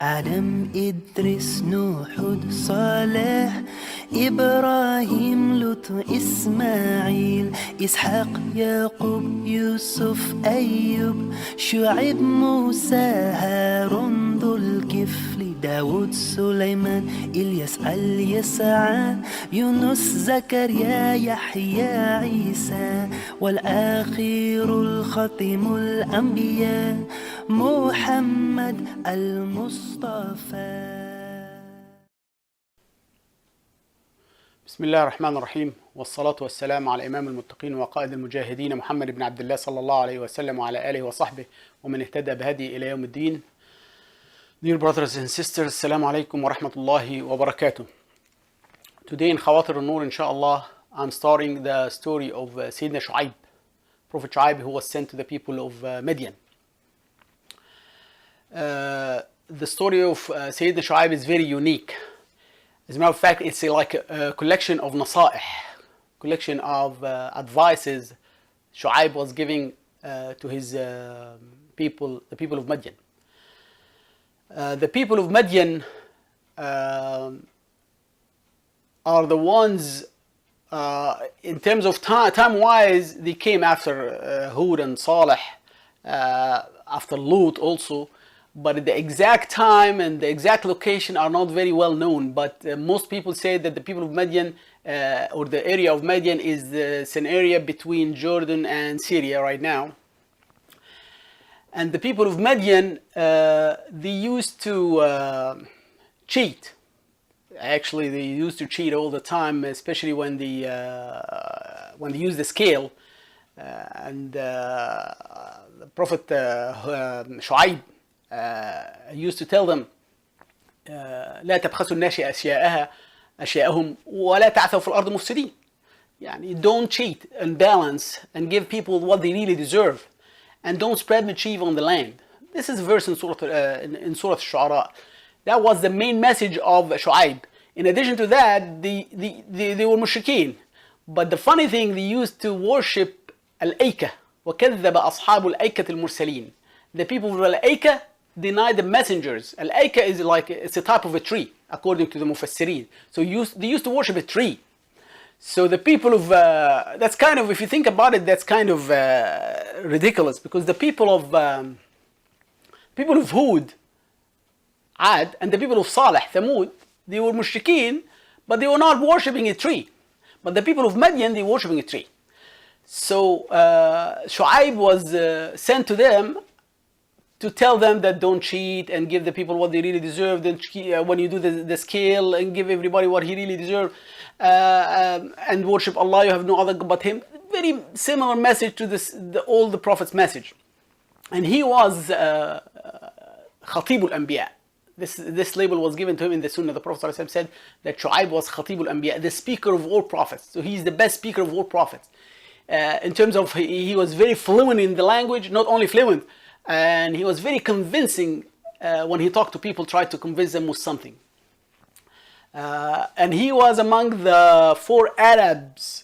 آدم إدريس نوح صالح إبراهيم لوط إسماعيل إسحاق يعقوب يوسف أيوب شعيب موسى هارون ذو الكفل داود سليمان إلياس اليسع يونس زكريا يحيى عيسى والآخر الختم الأنبياء محمد المصطفى. بسم الله الرحمن الرحيم، والصلاة والسلام على إمام المتقين وقائد المجاهدين محمد بن عبد الله صلى الله عليه وسلم وعلى آله وصحبه ومن اهتدى بهدي إلى يوم الدين. Dear brothers and sisters, Assalamu alaikum wa rahmatullahi wa barakatuh. Today in Khawater النور inshallah, I'm starting the story of Sayyidina Shu'aib, Prophet Shu'aib, who was sent to the people of Midian. The story of Sayyidina Shu'aib is very unique. As a matter of fact, it's like a collection of nasa'ih, collection of advices Shu'aib was giving to his people, the people of Midian. The people of Midian are the ones, in terms of time-wise, they came after Hud and Salih, after Lut also. But the exact time and the exact location are not very well known. But most people say that the people of Midian, or the area of Midian, is an area between Jordan and Syria right now. And the people of Midian, they used to cheat. Actually, they used to cheat all the time, especially when they use the scale. And the Prophet Shu'aib used to tell them لا تبخسوا الناس أشياءهم ولا تعثوا في الأرض مفسدين. يعني don't cheat and balance and give people what they really deserve, and don't spread mischief on the land. This is a verse in Surah Al-Shu'ara. That was the main message of Shu'aib. In addition to that, they were mushrikeen. But the funny thing, they used to worship Al-Aykah. وَكَذَّبَ أَصْحَابُ الْأَيْكَةِ الْمُرْسَلِينَ. The people of Al-Aykah deny the messengers. Al-Aykah is like, it's a type of a tree, according to the Mufassirin. So they used to worship a tree. So the people of, that's kind of, if you think about it, that's kind of ridiculous, because the people of Hud, Ad, and the people of Salih, Thamud, they were mushrikeen, but they were not worshipping a tree. But the people of Midian, they were worshipping a tree. So Shu'aib was sent to them to tell them that don't cheat and give the people what they really deserve. When you do the scale, and give everybody what he really deserves, and worship Allah, you have no other but Him. Very similar message to all the Prophet's message. And he was Khatib al-Anbiya. This label was given to him in the Sunnah. The Prophet said that Shu'aib was Khatib al-Anbiya, the speaker of all prophets. So he's the best speaker of all prophets. In terms of, he was very fluent in the language, not only fluent, and he was very convincing when he talked to people, tried to convince them with something. And he was among the four Arabs.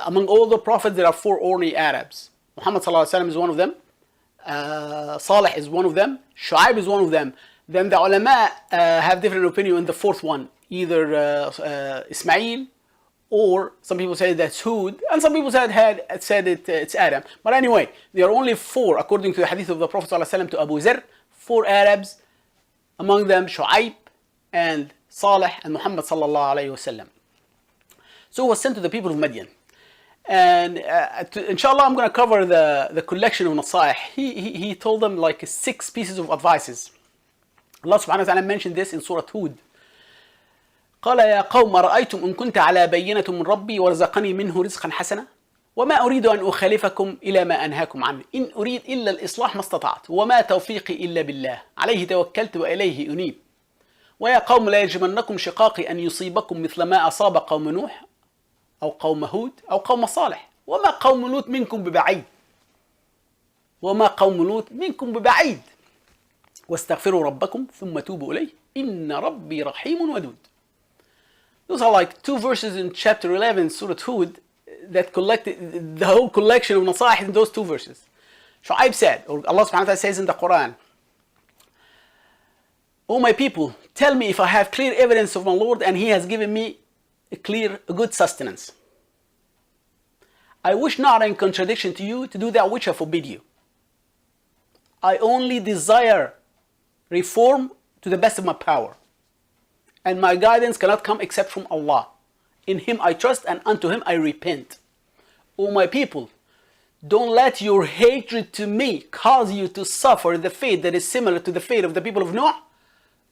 Among all the prophets, there are four ordinary Arabs. Muhammad is one of them. Salih is one of them. Shu'aib is one of them. Then the ulama have different opinion on the fourth one. Either Ismail, or some people say that's Hud, and some people said it's Adam. But anyway, there are only four, according to the hadith of the Prophet ﷺ to Abu Zar, four Arabs, among them Shu'aib and Salih and Muhammad sallallahu alayhi wasallam. So he was sent to the people of Midian. And inshallah, I'm going to cover the collection of nasaih. He told them like 6 pieces of advices. Allah subhanahu wa ta'ala mentioned this in Surah Hud. قال يا قوم رأيتم إن كنت على بينة من ربي ورزقني منه رزقا حسنا وما أريد أن أخالفكم إلى ما أنهاكم عنه إن أريد إلا الإصلاح ما استطعت وما توفيقي إلا بالله عليه توكلت وإليه أنيب ويا قوم لا يجرمنكم شقاقي أن يصيبكم مثل ما أصاب قوم نوح أو قوم هود أو قوم صالح وما قوم لوط منكم ببعيد وما قوم لوط منكم ببعيد واستغفروا ربكم ثم توبوا إليه إن ربي رحيم ودود. Those are like 2 verses in chapter 11, Surah Hud, that collected the whole collection of nasaih in those 2 verses. Shu'aib said, or Allah subhanahu wa ta'ala says in the Qur'an, O my people, tell me if I have clear evidence of my Lord and He has given me a good sustenance. I wish not in contradiction to you to do that which I forbid you. I only desire reform to the best of my power, and my guidance cannot come except from Allah. In Him I trust and unto Him I repent. O my people, don't let your hatred to me cause you to suffer the fate that is similar to the fate of the people of Noah,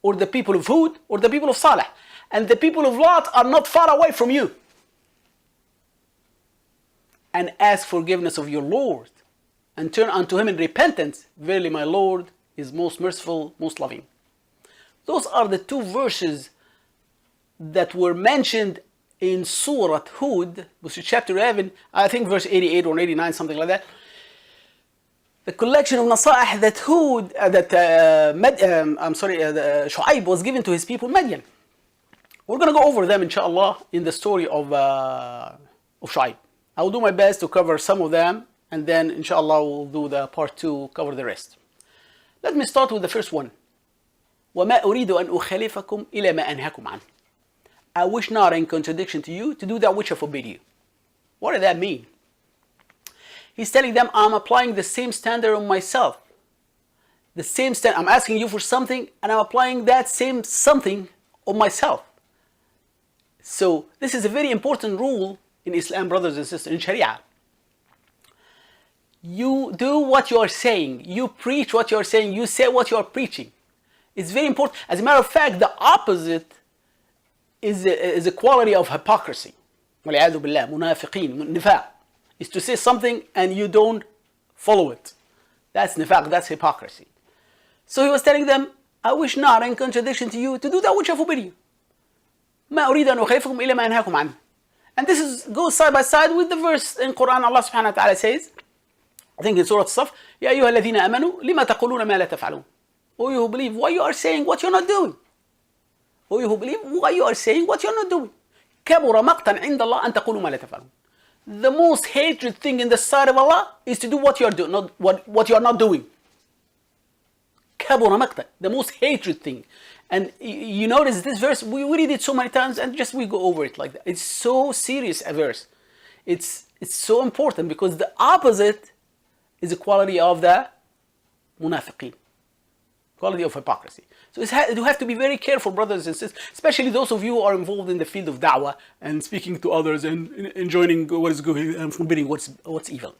or the people of Hud, or the people of Saleh. And the people of Lot are not far away from you. And ask forgiveness of your Lord, and turn unto Him in repentance. Verily my Lord is most merciful, most loving. Those are the two verses that were mentioned in Surah Hud, which is chapter 11, I think verse 88 or 89, something like that. The collection of nasa'ih that Shu'aib was given to his people, Madian. We're going to go over them, inshallah, in the story of Shu'aib. I will do my best to cover some of them, and then, inshallah, we'll do the part 2, cover the rest. Let me start with the first one. وَمَا أُرِيدُ أَنْ أُخَالِفَكُمْ إِلَى مَا أَنْهَاكُمْ عَنْهُ. I wish not, in contradiction to you, to do that which I forbid you. What does that mean? He's telling them, I'm applying the same standard on myself. The same standard. I'm asking you for something, and I'm applying that same something on myself. So this is a very important rule in Islam, brothers and sisters, in Sharia. You do what you are saying. You preach what you are saying. You say what you are preaching. It's very important. As a matter of fact, the opposite is a quality of hypocrisy. وَالْعِيَاذُ بِاللَّهِ مُنَافِقِينَ nifaq. Is to say something and you don't follow it. That's nifaq, that's hypocrisy. So he was telling them, I wish not, in contradiction to you, to do that which I forbid you. مَا أُرِيدَ أَنْ أُخَالِفَكُمْ إِلَى مَا أَنْهَاكُمْ عَنْهُ. And this goes side by side with the verse in Qur'an. Allah subhanahu wa ta'ala says, I think in Surah As-Saf, يَا أَيُّهَا الَّذِينَ آمَنُوا لِمَا تَقُولُونَ مَا لَا تَفْعَلُونَ. O you who believe, why you are saying what you're not doing? O you who believe, why you are saying what you're not doing? كَبُرَ مَقْتًا عِنْدَ اللَّهِ أَن تَقُولُوا مَا لَا تَفْعَلُونَ. The most hatred thing in the sight of Allah is to do what you are doing, not what you are not doing. كَبُرَ مَقْتًا. The most hatred thing. And you notice this verse, we read it so many times and just we go over it like that. It's so serious a verse. It's so important because the opposite is the quality of the munafiqeen. Quality of hypocrisy. So you have to be very careful, brothers and sisters, especially those of you who are involved in the field of da'wah and speaking to others and enjoining what is good and forbidding what's evil.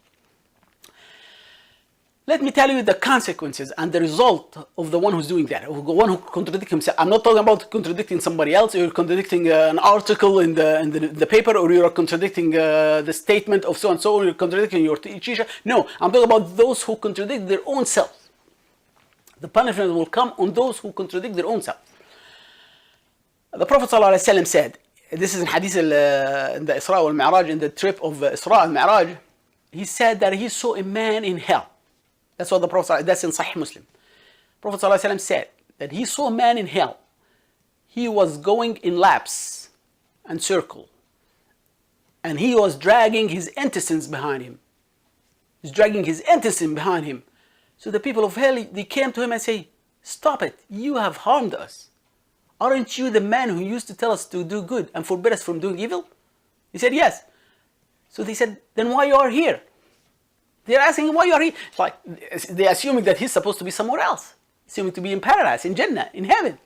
Let me tell you the consequences and the result of the one who's doing that, of the one who contradicts himself. I'm not talking about contradicting somebody else. You're contradicting an article in the paper, or you're contradicting the statement of so and so, or you're contradicting your teacher. No, I'm talking about those who contradict their own self. The punishment will come on those who contradict their own self. The Prophet ﷺ said, this is in Hadith in the Isra wal Mi'raj, in the trip of Isra and Mi'raj, he said that he saw a man in hell. That's what the Prophet, that's in Sahih Muslim. Prophet ﷺ said that he saw a man in hell. He was going in laps and circle, and he was dragging his intestines behind him. He's dragging his intestine behind him. So the people of hell, they came to him and say, stop it, you have harmed us. Aren't you the man who used to tell us to do good and forbid us from doing evil? He said, yes. So they said, then why you are here? They're asking him why you are here. Like, they're assuming that he's supposed to be somewhere else. Assuming to be in paradise, in Jannah, in heaven.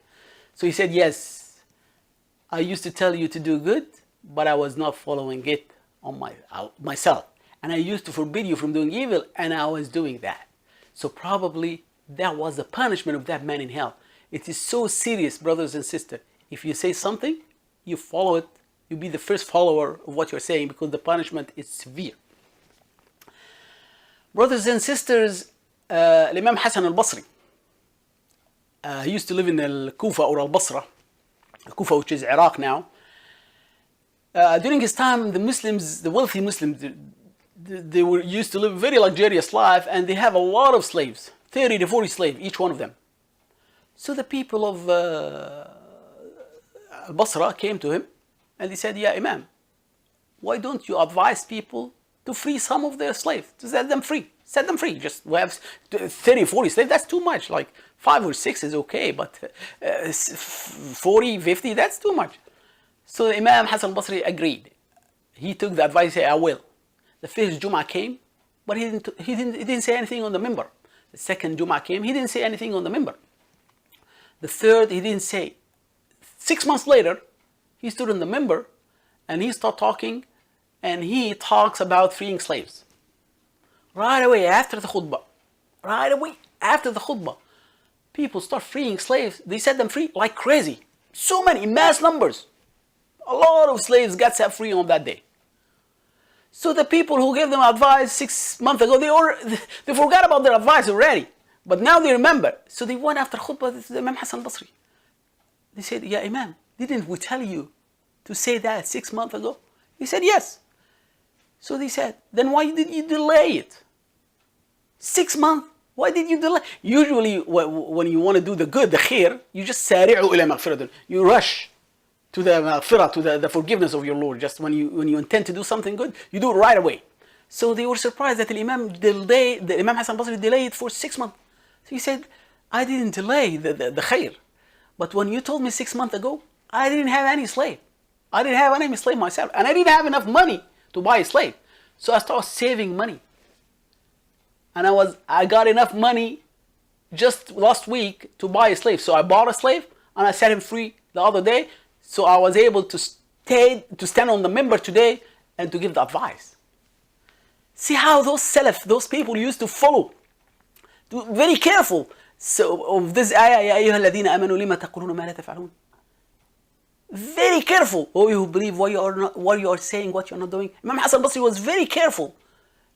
So he said, yes, I used to tell you to do good, but I was not following it on myself. And I used to forbid you from doing evil, and I was doing that. So probably that was the punishment of that man in hell. It is so serious, brothers and sisters. If you say something, you follow it. You be the first follower of what you're saying because the punishment is severe. Brothers and sisters, Imam Hassan al-Basri, he used to live in Al-Kufa or Al-Basra, Al-Kufa, which is Iraq now. During his time, the Muslims, the wealthy Muslims, they used to live a very luxurious life, and they have a lot of slaves, 30 to 40 slaves, each one of them. So the people of Basra came to him and they said, yeah, Imam, why don't you advise people to free some of their slaves, to set them free, Set them free. Just we have 30, 40 slaves. That's too much. Like 5 or 6 is okay, but 40, 50, that's too much. So Imam Hassan al-Basri agreed. He took the advice. He said, I will. The first Jum'ah came, but he didn't say anything on the minbar. The second Jum'ah came, he didn't say anything on the minbar. The third, he didn't say. 6 months later, he stood on the minbar and he started talking, and he talks about freeing slaves. Right away after the khutbah, people start freeing slaves. They set them free like crazy. So many, in mass numbers. A lot of slaves got set free on that day. So the people who gave them advice 6 months ago, they forgot about their advice already. But now they remember. So they went after khutbah to the Imam Hassan al-Basri. They said, Ya Imam, didn't we tell you to say that 6 months ago? He said, yes. So they said, then why did you delay it? 6 months? Why did you delay? Usually when you want to do the good, the khair, you just سارعوا إلى مغفرة. You rush to the maghfirah, to the forgiveness of your Lord. Just when you intend to do something good, you do it right away. So they were surprised that the Imam Hassan al-Basri delayed for 6 months. So he said, I didn't delay the khair. But when you told me 6 months ago, I didn't have any slave. I didn't have any slave myself. And I didn't have enough money to buy a slave. So I started saving money. And I got enough money just last week to buy a slave. So I bought a slave and I set him free the other day. So I was able to stand on the minbar today and to give the advice. See how those salaf, those people used to follow. Very careful. So of this ayah, يا أيها الذين آمنوا لما تقولون ما لا تفعلون. Very careful. Oh, you believe what you are saying, what you are not doing. Imam Hassan al-Basri was very careful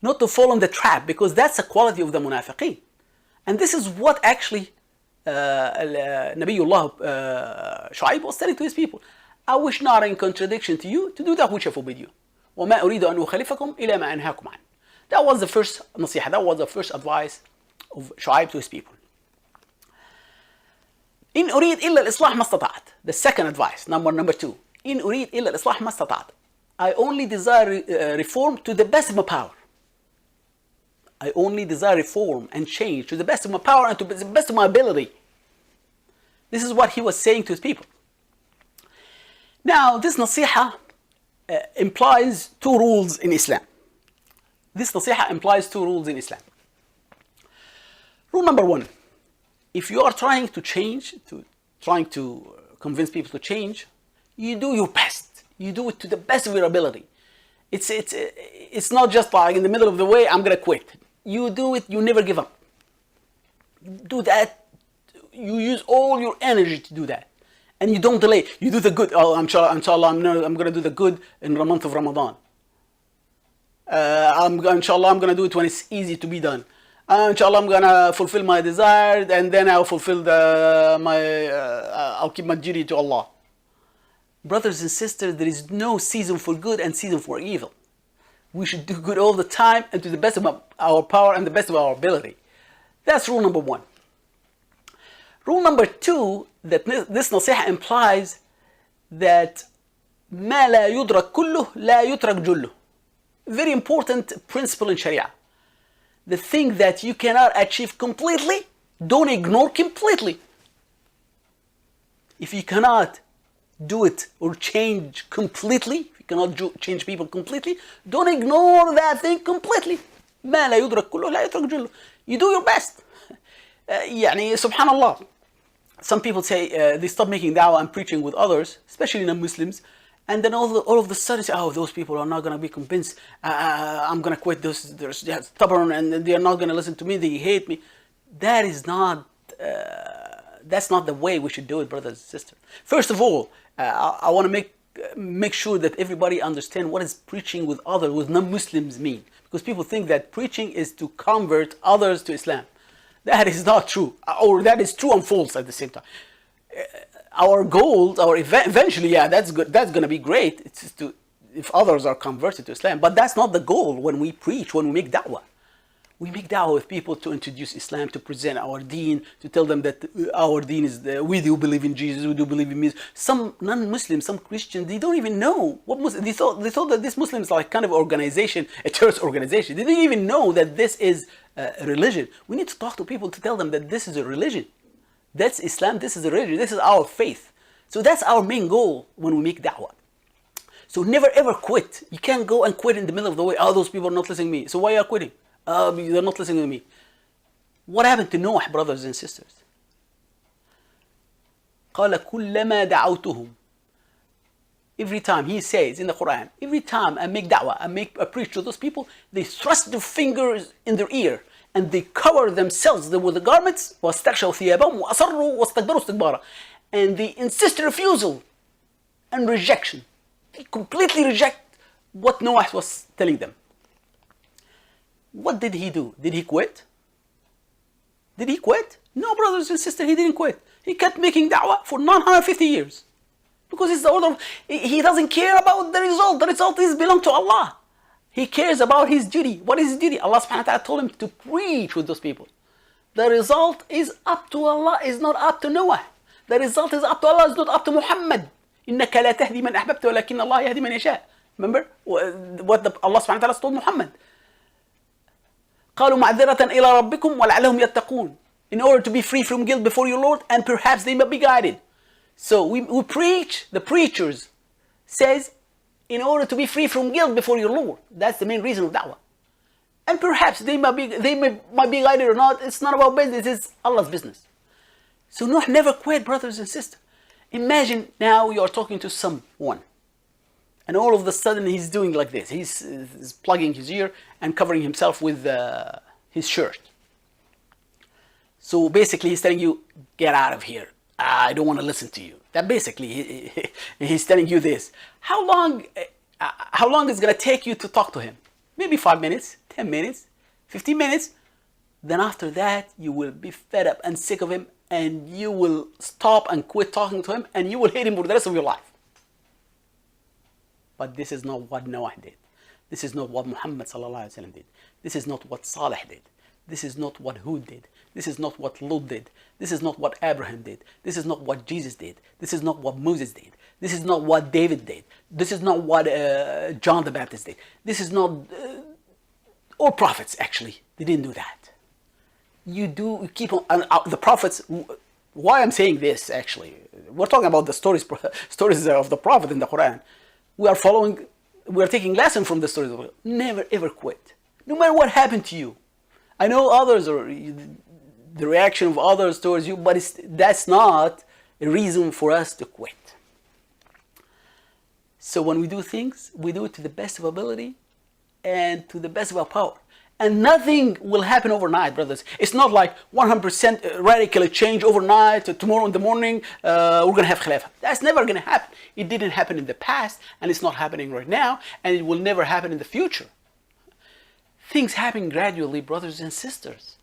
not to fall in the trap, because that's the quality of the munafiqeen. And this is what actually Nabiyullah Shu'aib was telling to his people. I wish not in contradiction to you to do that which I forbid you. وَمَا أُرِيدُ أَنْ أُخَلِفَكُمْ إِلَى مَا أَنْهَاكُمْ عَنْهُ. That was the first nasiha, that was the first advice of Shu'aib to his people. إن أريد إلا الإصلاح ما استطعت. The second advice, number 2. إن أريد إلا الإصلاح ما استطعت. I only desire reform to the best of my power. I only desire reform and change to the best of my power and to the best of my ability. This is what he was saying to his people. Now, this nasiha implies 2 rules in Islam. This nasiha implies 2 rules in Islam. Rule number 1. If you are trying to change, trying to convince people to change, you do your best. You do it to the best of your ability. It's not just like in the middle of the way, I'm going to quit. You do it, you never give up. Do that. You use all your energy to do that. And you don't delay. You do the good. Oh, inshallah, I'm going to do the good in the month of Ramadan. Inshallah, I'm going to do it when it's easy to be done. Inshallah, I'm going to fulfill my desire, and then I'll fulfill I'll keep my duty to Allah. Brothers and sisters, there is no season for good and season for evil. We should do good all the time and to the best of our power and the best of our ability. That's rule number 1. Rule number 2, that this nasiha implies that ما لا يدرك كله لا يترك جله. Very important principle in Sharia. The thing that you cannot achieve completely, don't ignore completely. If you cannot do it or change completely, if you cannot change people completely, don't ignore that thing completely. ما لا يدرك كله لا يترك جله. You do your best. يعني subhanallah. Some people say they stop making da'wah and preaching with others, especially non-Muslims, and then all of the sudden say, oh, those people are not going to be convinced. I'm going to quit. They're stubborn and they are not going to listen to me. They hate me. That is not. That's not the way we should do it, brothers and sisters. First of all, I want to make sure that everybody understand what is preaching with others, with non-Muslims mean, because people think that preaching is to convert others to Islam. That is not true, or that is true and false at the same time. Our goal, eventually, yeah, that's good. That's going to be great. It's if others are converted to Islam, but that's not the goal when we preach, when we make da'wah. We make da'wah with people to introduce Islam, to present our deen, to tell them that our deen is, we do believe in Jesus, we do believe in Jesus. Some non-Muslims, some Christians, they don't even know what Muslim, they thought that this Muslim is like kind of organization, a church organization. They didn't even know that this is a religion. We need to talk to people to tell them that this is a religion. That's Islam, this is a religion, this is our faith. So that's our main goal when we make da'wah. So never ever quit. You can't go and quit in the middle of the way. Oh, those people are not listening to me. So why are you quitting? They're not listening to me. What happened to Noah, brothers and sisters? قال كلما دعوتهم. Every time he says in the Qur'an, every time I make da'wah, I preach to those people, they thrust their fingers in their ear and they cover themselves with the garments واستغشوا ثيابهم وأصروا واستكبروا استكبارا. And they insist refusal and rejection. They completely reject what Noah was telling them. What did he do? Did he quit? Did he quit? No, brothers and sisters, he didn't quit. He kept making da'wah for 950 years. Because it's the order of, he doesn't care about the result. The result is belong to Allah. He cares about his duty. What is his duty? Allah subhanahu wa ta'ala told him to preach with those people. The result is up to Allah, is not up to Noah. The result is up to Allah, is not up to Muhammad. إِنَّكَ لَا تَهْدِي مَنْ أَحْبَبْتَ وَلَكِنَّ اللَّهَ يَهْدِي مَنْ يَشَاءُ. Remember what Allah subhanahu wa ta'ala told Muhammad? قالوا معذرة إلى ربكم ولعلهم يتقون. In order to be free from guilt before your Lord, and perhaps they may be guided. So we preach, the preachers says, in order to be free from guilt before your Lord. That's the main reason of da'wah. And perhaps they might be guided or not. It's not about business, it's Allah's business. So Nuh never quit, brothers and sisters. Imagine now you are talking to someone, and all of a sudden he's doing like this. He's plugging his ear and covering himself with his shirt. So basically he's telling you, get out of here. I don't want to listen to you. That basically, he's telling you this. How long is it going to take you to talk to him? Maybe 5 minutes, 10 minutes, 15 minutes. Then after that, you will be fed up and sick of him, and you will stop and quit talking to him, and you will hate him for the rest of your life. But this is not what Noah did. This is not what Muhammad sallallahu alaihi wasallam did. This is not what Saleh did. This is not what Hud did. This is not what Lut did. This is not what Abraham did. This is not what Jesus did. This is not what Moses did. This is not what David did. This is not what John the Baptist did. This is not all prophets, actually. They didn't do that. You keep on, the prophets. Why I'm saying this, actually, we're talking about the stories of the prophet in the Qur'an. We are taking lessons from the stories of the Qur'an. Never ever quit. No matter what happened to you. I know others, or the reaction of others towards you, but that's not a reason for us to quit. So when we do things, we do it to the best of ability and to the best of our power. And nothing will happen overnight, brothers. It's not like 100% radical change overnight. Tomorrow in the morning, we're going to have khilafah. That's never going to happen. It didn't happen in the past, and it's not happening right now, and it will never happen in the future. Things happen gradually, brothers and sisters.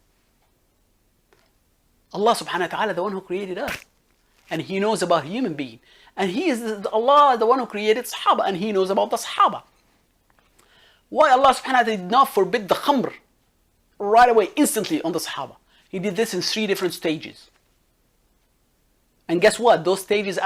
Allah subhanahu wa ta'ala, the one who created us. And He knows about human being. And He is Allah, the one who created Sahaba. And He knows about the Sahaba. Why Allah subhanahu wa ta'ala did not forbid the khamr right away, instantly on the Sahaba? He did this in 3 different stages. And guess what? Those stages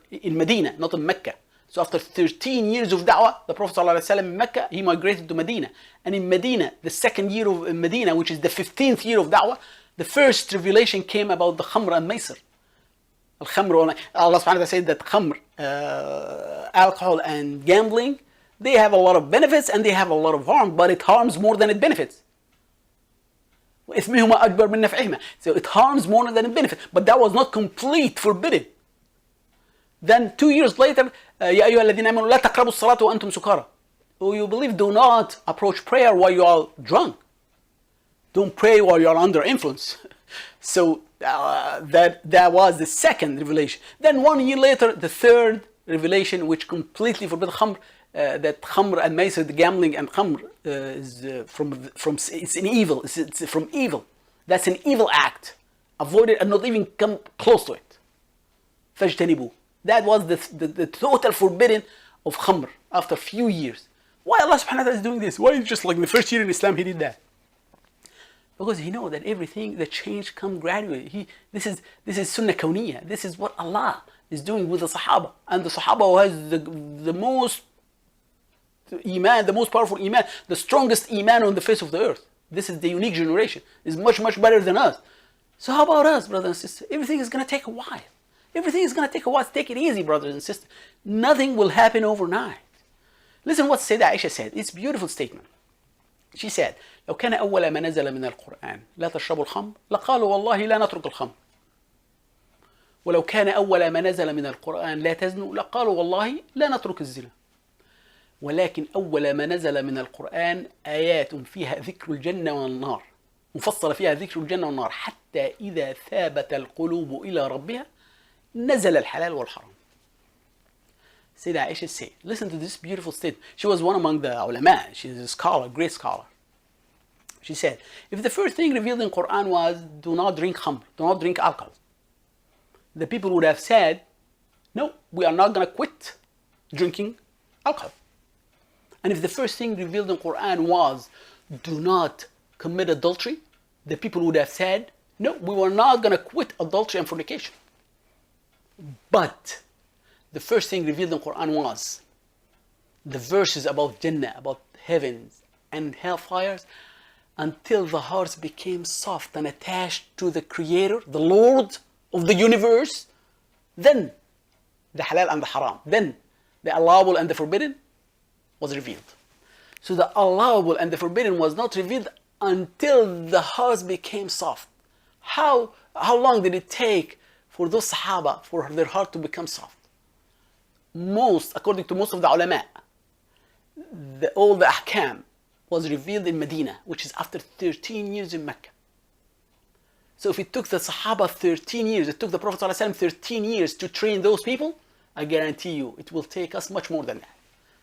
in Medina, not in Mecca. So after 13 years of da'wah, the Prophet ﷺ in Mecca, he migrated to Medina. And in Medina, the second year of Medina, which is the 15th year of da'wah, the first revelation came about the khamr and maisr. Allah subhanahu wa ta'ala said that khamr, alcohol and gambling, they have a lot of benefits and they have a lot of harm, but it harms more than it benefits. So it harms more than it benefits. But that was not complete forbidden. Then 2 years later, يا أيها الذين آمنوا لا تقربوا الصلاة وأنتم سكارى. Oh, you believe, do not approach prayer while you are drunk. Don't pray while you are under influence. So that was the second revelation. Then 1 year later, the third revelation, which completely forbid khamr, that khamr and maisr, the gambling and khamr, is it's an evil. It's from evil. That's an evil act. Avoid it and not even come close to it. فاجتنبوه. That was the total forbidden of khamr after a few years. Why Allah subhanahu wa ta'ala is doing this? Why just like in the first year in Islam He did that? Because he knows that everything, the change comes gradually. This is Sunnah Kawniyah. This is what Allah is doing with the Sahaba. And the Sahaba who has the most Iman, the most powerful Iman, the strongest Iman on the face of the earth. This is the unique generation. It's much, much better than us. So how about us, brothers and sisters? Everything is going to take a while. Everything is going to take a while. Take it easy, brothers and sisters. Nothing will happen overnight. Listen what Sayyidah Aisha said. It's a beautiful statement. She said, لو كان أول ما نزل من القرآن لا تشربوا الخمر لقالوا والله لا نترك الخمر ولو كان أول ما نزل من القرآن لا تزنوا لقالوا والله لا نترك الزنا ولكن أول ما نزل من القرآن آيات فيها ذكر الجنة والنار مفصل فيها ذكر الجنة والنار حتى إذا ثابت القلوب إلى ربها نزل الحلال والحرام. Sayyidah Aisha said, listen to this beautiful statement. She was one among the ulama. She's a scholar, great scholar. She said, if the first thing revealed in Qur'an was do not drink khamr, do not drink alcohol, the people would have said, no, we are not going to quit drinking alcohol. And if the first thing revealed in Qur'an was do not commit adultery, the people would have said, no, we were not going to quit adultery and fornication. But the first thing revealed in Qur'an was the verses about Jannah, about heavens and hellfires, until the hearts became soft and attached to the Creator, the Lord of the universe. Then the halal and the haram, then the allowable and the forbidden was revealed. So the allowable and the forbidden was not revealed until the hearts became soft. How long did it take for those Sahaba, for their heart to become soft? According to most of the ulama, all the ahkam was revealed in Medina, which is after 13 years in Mecca. So if it took the Sahaba 13 years, it took the Prophet ﷺ 13 years to train those people, I guarantee you it will take us much more than that.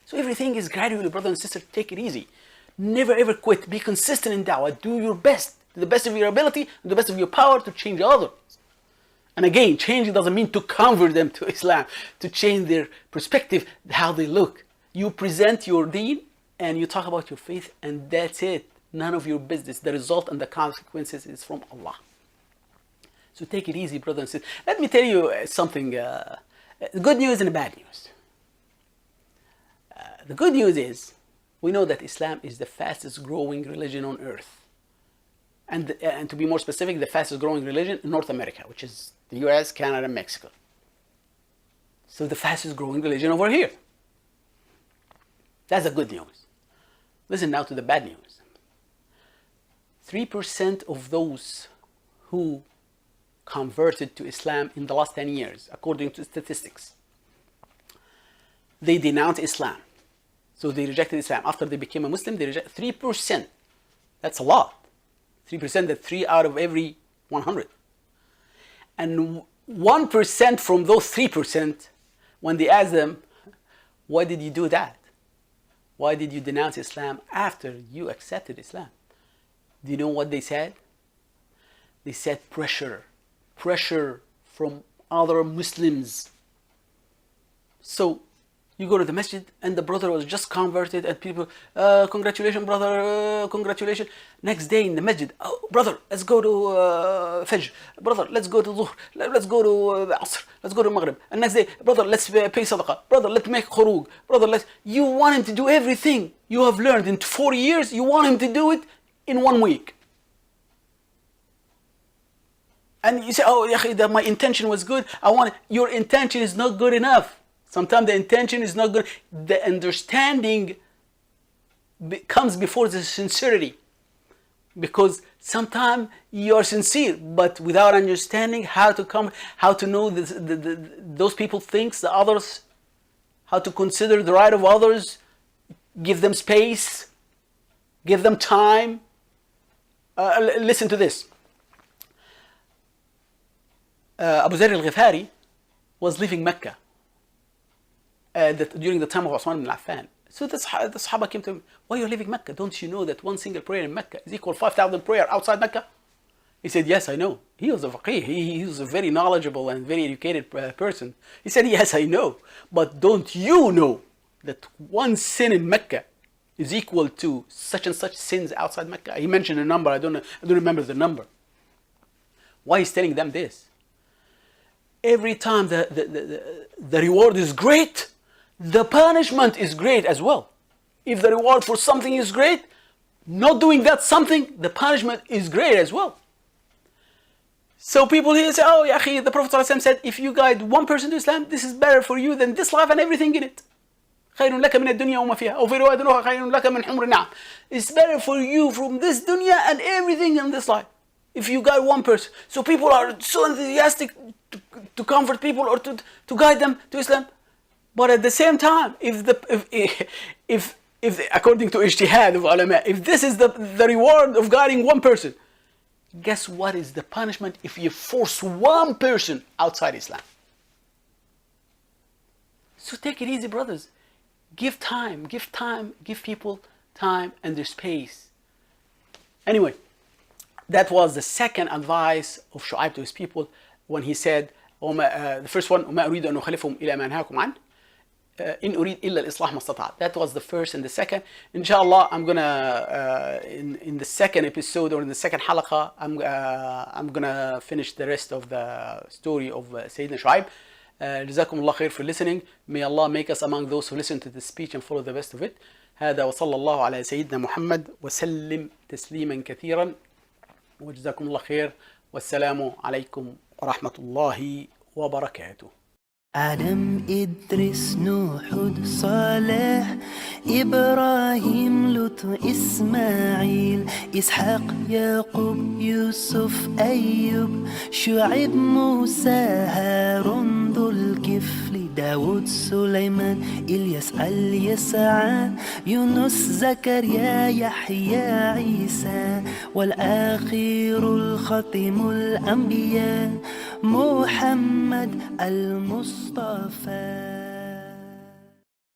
So everything is gradually, brothers and sisters, take it easy. Never ever quit. Be consistent in da'wah. Do your best, to the best of your ability, to the best of your power to change others. And again, changing doesn't mean to convert them to Islam, to change their perspective, how they look. You present your deen and you talk about your faith, and that's it. None of your business. The result and the consequences is from Allah. So take it easy, brothers and sisters. Let me tell you something, good news and bad news. The good news is, we know that Islam is the fastest growing religion on earth. And to be more specific, the fastest growing religion in North America, which is the US, Canada, and Mexico. So the fastest growing religion over here. That's the good news. Listen now to the bad news. 3% of those who converted to Islam in the last 10 years, according to statistics, they denounced Islam. So they rejected Islam. After they became a Muslim, they rejected 3%. That's a lot. 3%, that's 3 out of every 100. And 1% from those 3%, when they asked them, why did you do that? Why did you denounce Islam after you accepted Islam? Do you know what they said? They said pressure from other Muslims. So you go to the masjid and the brother was just converted and people, congratulations brother, congratulations. Next day in the masjid, oh, brother, let's go to Fajr. Brother, let's go to Dhuhr. Let's go to Asr. Let's go to Maghrib. And next day, brother, let's pay sadaqah. Brother, let's make khuruj. Brother, you want him to do everything you have learned in 40 years, you want him to do it in 1 week. And you say, oh, my intention was good. Your intention is not good enough. Sometimes the intention is not good. The understanding comes before the sincerity. Because sometimes you are sincere, but without understanding how to know those people thinks, the others, how to consider the right of others, give them space, give them time. Listen to this. Abu Dharr al-Ghifari was leaving Mecca during the time of Uthman ibn Affan. So the Sahaba came to him, why are you leaving Mecca? Don't you know that one single prayer in Mecca is equal 5,000 prayer outside Mecca? He said, yes, I know. He was a faqih. He was a very knowledgeable and very educated person. He said, yes, I know. But don't you know that one sin in Mecca is equal to such and such sins outside Mecca. He mentioned a number, I don't remember the number. Why he's telling them this? Every time the reward is great, the punishment is great as well. If the reward for something is great, not doing that something, the punishment is great as well. So people here say, oh, ya akhi, the Prophet ﷺ said, if you guide one person to Islam, this is better for you than this life and everything in it. خير لك من الدنيا وما فيها أو في رواية أخرى خير لك من حمر النعم. It's better for you from this dunya and everything in this life if you guide one person. So people are so enthusiastic to comfort people or to guide them to Islam. But at the same time, if according to ijtihad of ulama, if this is the reward of guiding one person, guess what is the punishment if you force one person outside Islam? So take it easy, brothers. Give people time and their space. Anyway, that was the second advice of Shu'aib to his people when he said, the first one, وَمَا أُرِيدُ أَنْ أُخَلِفَهُمْ إِلَى مَا أَنْهَاكُمْ عَنْهُ إِنْ أُرِيدُ إِلَّا الْإِصْلَاحَ مَا اسْتَطَعْتُ. That was the first and the second. Inshallah, I'm gonna in the second episode or in the second halaqah, I'm gonna finish the rest of the story of Sayyidina Shu'aib. Jazakumullah khair for listening. May Allah make us among those who listen to this speech and follow the best of it. هذا وصلى الله على سيدنا محمد وسلم تسليما كثيرا وجزاكم الله خير والسلام عليكم ورحمة الله وبركاته. آدم إدريس نوح صالح إبراهيم لوط إسماعيل إسحاق يعقوب يوسف أيوب شعيب موسى هارون ذو الكفل داود سليمان إلياس اليسع يونس زكريا يحيى عيسى والآخر الخاتم الأنبياء محمد المصطفى.